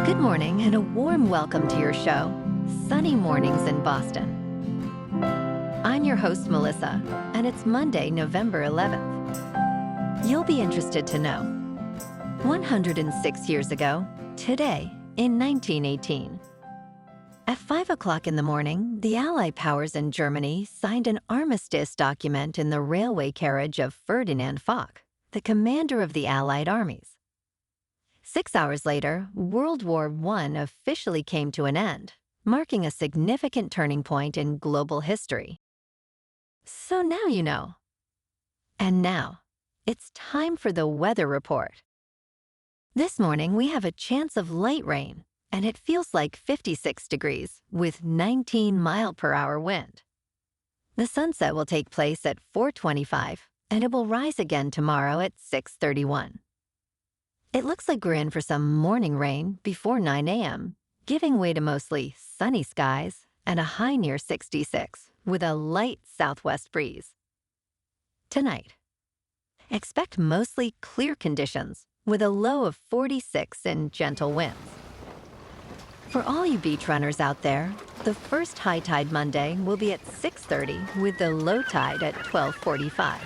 Good morning and a warm welcome to your show, Sunny Mornings in Boston. I'm your host, Melissa, and it's Monday, November 11th. You'll be interested to know. 106 years ago, today, in 1918, at 5 o'clock in the morning, the Allied powers in Germany signed an armistice document in the railway carriage of Ferdinand Foch, the commander of the Allied armies. 6 hours later, World War I officially came to an end, marking a significant turning point in global history. So now you know. And now, it's time for the weather report. This morning, we have a chance of light rain, and it feels like 56 degrees with 19-mile-per-hour wind. The sunset will take place at 4:25, and it will rise again tomorrow at 6:31. It looks like we're in for some morning rain before 9 a.m., giving way to mostly sunny skies and a high near 66 with a light southwest breeze. Tonight, expect mostly clear conditions with a low of 46 and gentle winds. For all you beach runners out there, the first high tide Monday will be at 6:30 with the low tide at 12:45.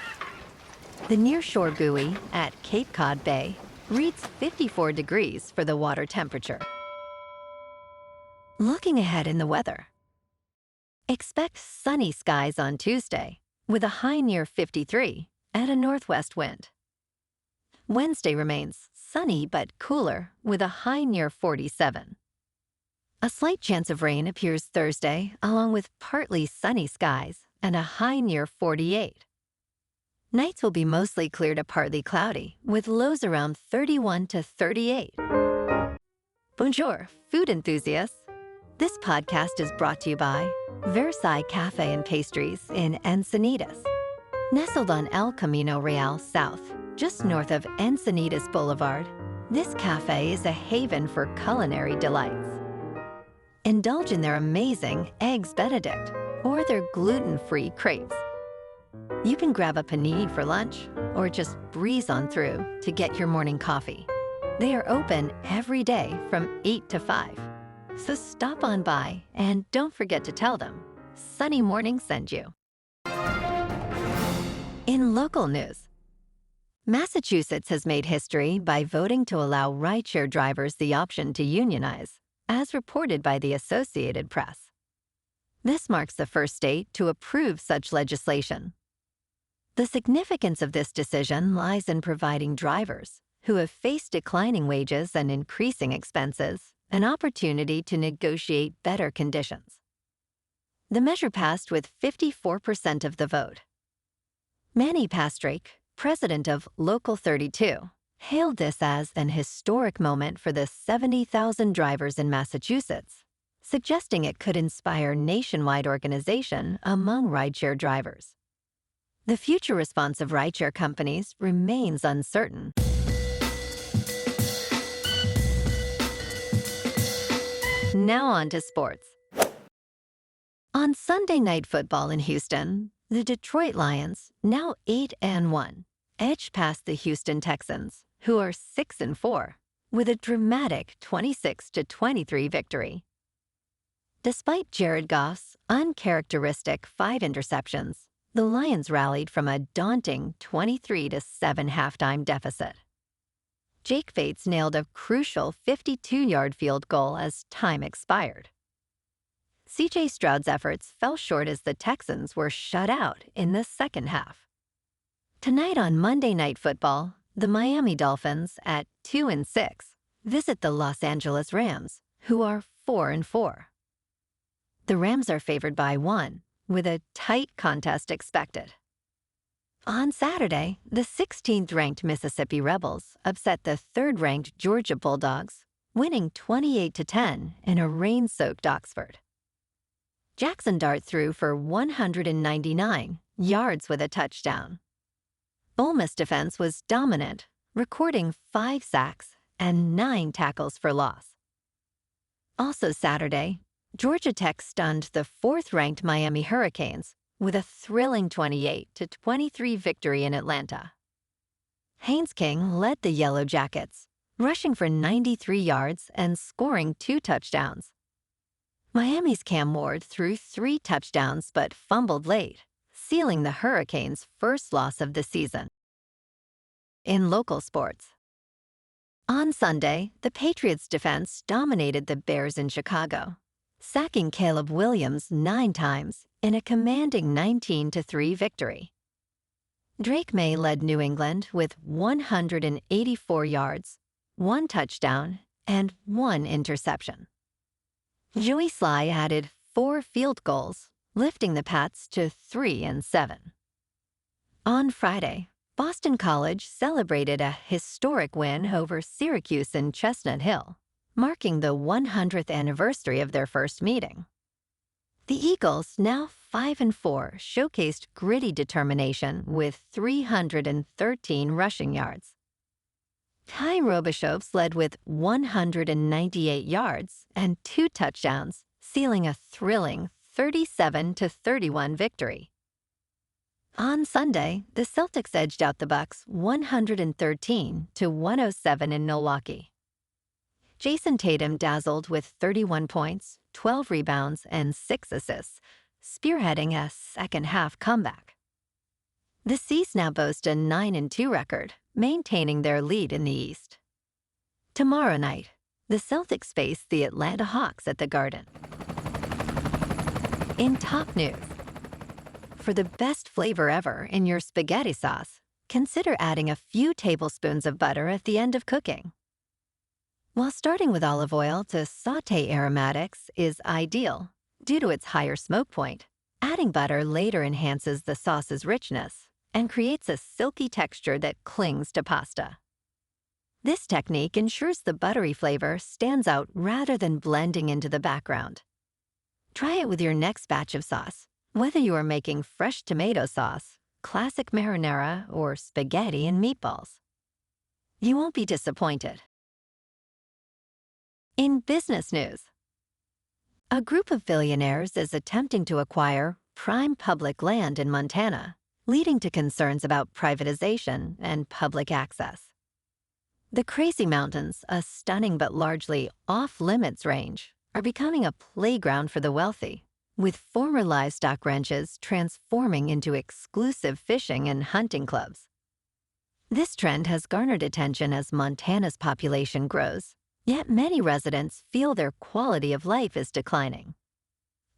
The nearshore buoy at Cape Cod Bay reads 54 degrees for the water temperature. Looking ahead in the weather. Expect sunny skies on Tuesday with a high near 53 and a northwest wind. Wednesday remains sunny but cooler with a high near 47. A slight chance of rain appears Thursday along with partly sunny skies and a high near 48. Nights will be mostly clear to partly cloudy, with lows around 31 to 38. Bonjour, food enthusiasts. This podcast is brought to you by Versailles Cafe and Pastries in Encinitas. Nestled on El Camino Real South, just north of Encinitas Boulevard, this cafe is a haven for culinary delights. Indulge in their amazing Eggs Benedict or their gluten-free crepes. You can grab a panini for lunch or just breeze on through to get your morning coffee. They are open every day from 8 to 5. So stop on by and don't forget to tell them Sunny Morning sent you. In local news, Massachusetts has made history by voting to allow rideshare drivers the option to unionize, as reported by the Associated Press. This marks the first state to approve such legislation. The significance of this decision lies in providing drivers, who have faced declining wages and increasing expenses, an opportunity to negotiate better conditions. The measure passed with 54% of the vote. Manny Pastrake, president of Local 32, hailed this as an historic moment for the 70,000 drivers in Massachusetts, suggesting it could inspire nationwide organization among rideshare drivers. The future response of rideshare companies remains uncertain. Now on to sports. On Sunday Night Football in Houston, the Detroit Lions, now 8-1, edged past the Houston Texans, who are 6-4, with a dramatic 26-23 victory. Despite Jared Goff's uncharacteristic 5 interceptions, the Lions rallied from a daunting 23-7 halftime deficit. Jake Fates nailed a crucial 52-yard field goal as time expired. C.J. Stroud's efforts fell short as the Texans were shut out in the second half. Tonight on Monday Night Football, the Miami Dolphins, at 2-6, visit the Los Angeles Rams, who are 4-4. The Rams are favored by 1, with a tight contest expected. On Saturday, the 16th-ranked Mississippi Rebels upset the 3rd-ranked Georgia Bulldogs, winning 28-10 in a rain-soaked Oxford. Jackson Dart threw for 199 yards with a touchdown. Ole Miss defense was dominant, recording 5 sacks and 9 tackles for loss. Also Saturday, Georgia Tech stunned the 4th-ranked Miami Hurricanes with a thrilling 28-23 victory in Atlanta. Haynes King led the Yellow Jackets, rushing for 93 yards and scoring 2 touchdowns. Miami's Cam Ward threw 3 touchdowns but fumbled late, sealing the Hurricanes' first loss of the season. In local sports, on Sunday, the Patriots' defense dominated the Bears in Chicago, sacking Caleb Williams 9 times in a commanding 19-3 victory. Drake May led New England with 184 yards, 1 touchdown, and 1 interception. Joey Sly added 4 field goals, lifting the Pats to 3-7. On Friday, Boston College celebrated a historic win over Syracuse in Chestnut Hill, marking the 100th anniversary of their first meeting. The Eagles, now 5-4, showcased gritty determination with 313 rushing yards. Ty Robichaux led with 198 yards and 2 touchdowns, sealing a thrilling 37-31 victory. On Sunday, the Celtics edged out the Bucks 113-107 in Milwaukee. Jason Tatum dazzled with 31 points, 12 rebounds, and 6 assists, spearheading a second-half comeback. The C's now boast a 9-2 record, maintaining their lead in the East. Tomorrow night, the Celtics face the Atlanta Hawks at the Garden. In top news, for the best flavor ever in your spaghetti sauce, consider adding a few tablespoons of butter at the end of cooking. While starting with olive oil to sauté aromatics is ideal due to its higher smoke point, adding butter later enhances the sauce's richness and creates a silky texture that clings to pasta. This technique ensures the buttery flavor stands out rather than blending into the background. Try it with your next batch of sauce, whether you are making fresh tomato sauce, classic marinara, or spaghetti and meatballs. You won't be disappointed. In business news, a group of billionaires is attempting to acquire prime public land in Montana, leading to concerns about privatization and public access. The Crazy Mountains, a stunning but largely off-limits range, are becoming a playground for the wealthy, with former livestock ranches transforming into exclusive fishing and hunting clubs. This trend has garnered attention as Montana's population grows, yet many residents feel their quality of life is declining.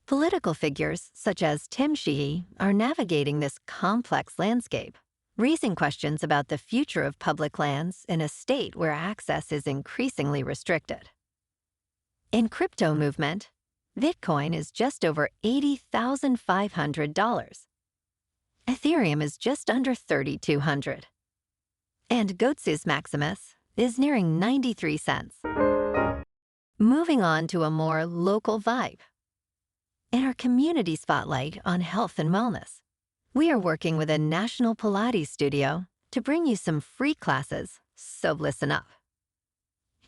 Political figures such as Tim Sheehy are navigating this complex landscape, raising questions about the future of public lands in a state where access is increasingly restricted. In crypto movement, Bitcoin is just over $80,500. Ethereum is just under $3,200. And Goatseus Maximus is nearing 93 cents. Moving on to a more local vibe. In our community spotlight on health and wellness, we are working with a national Pilates studio to bring you some free classes, so listen up.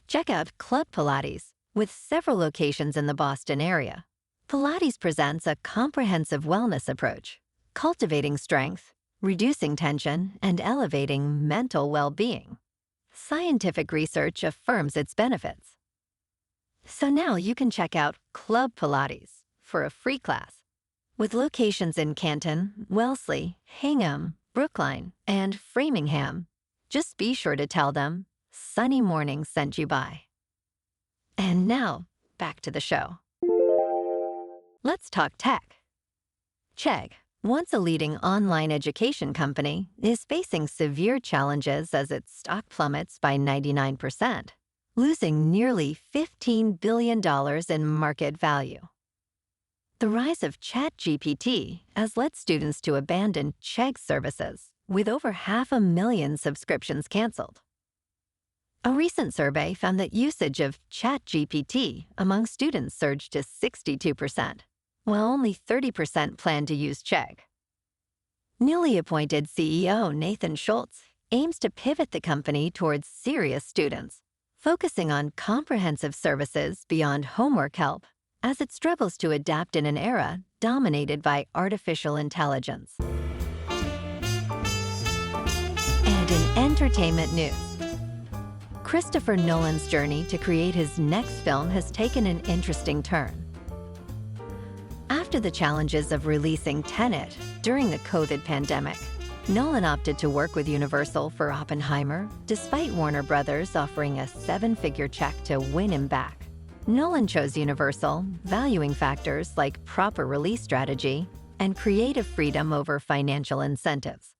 Check out Club Pilates, with several locations in the Boston area. Pilates presents a comprehensive wellness approach, cultivating strength, reducing tension, and elevating mental well-being. Scientific research affirms its benefits. So now you can check out Club Pilates for a free class. With locations in Canton, Wellesley, Hingham, Brookline, and Framingham, just be sure to tell them Sunny Morning sent you by. And now, back to the show. Let's talk tech. Chegg, once a leading online education company, is facing severe challenges as its stock plummets by 99%, losing nearly $15 billion in market value. The rise of Chat GPT has led students to abandon Chegg services, with over 500,000 subscriptions canceled. A recent survey found that usage of Chat GPT among students surged to 62%, while only 30% plan to use Chegg. Newly appointed CEO Nathan Schultz aims to pivot the company towards serious students, focusing on comprehensive services beyond homework help as it struggles to adapt in an era dominated by artificial intelligence. And in entertainment news, Christopher Nolan's journey to create his next film has taken an interesting turn. After the challenges of releasing Tenet during the COVID pandemic, Nolan opted to work with Universal for Oppenheimer, despite Warner Brothers offering a seven-figure check to win him back. Nolan chose Universal, valuing factors like proper release strategy and creative freedom over financial incentives.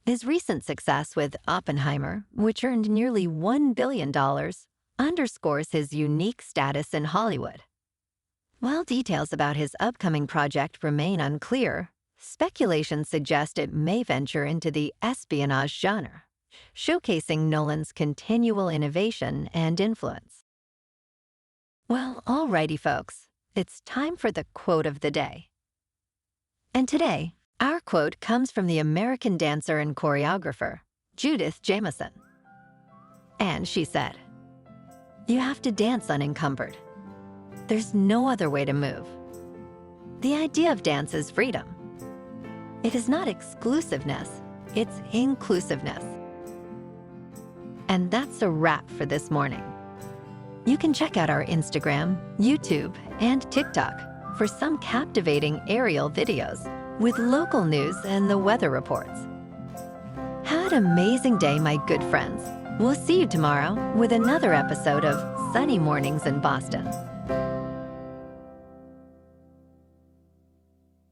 His recent success with Oppenheimer, which earned nearly $1 billion, underscores his unique status in Hollywood. While details about his upcoming project remain unclear, speculation suggests it may venture into the espionage genre, showcasing Nolan's continual innovation and influence. Well, alrighty folks, it's time for the quote of the day. And today, our quote comes from the American dancer and choreographer, Judith Jamison. And she said, "You have to dance unencumbered. There's no other way to move. The idea of dance is freedom. It is not exclusiveness, it's inclusiveness." And that's a wrap for this morning. You can check out our Instagram, YouTube, and TikTok for some captivating aerial videos with local news and the weather reports. Have an amazing day, my good friends. We'll see you tomorrow with another episode of Sunny Mornings in Boston.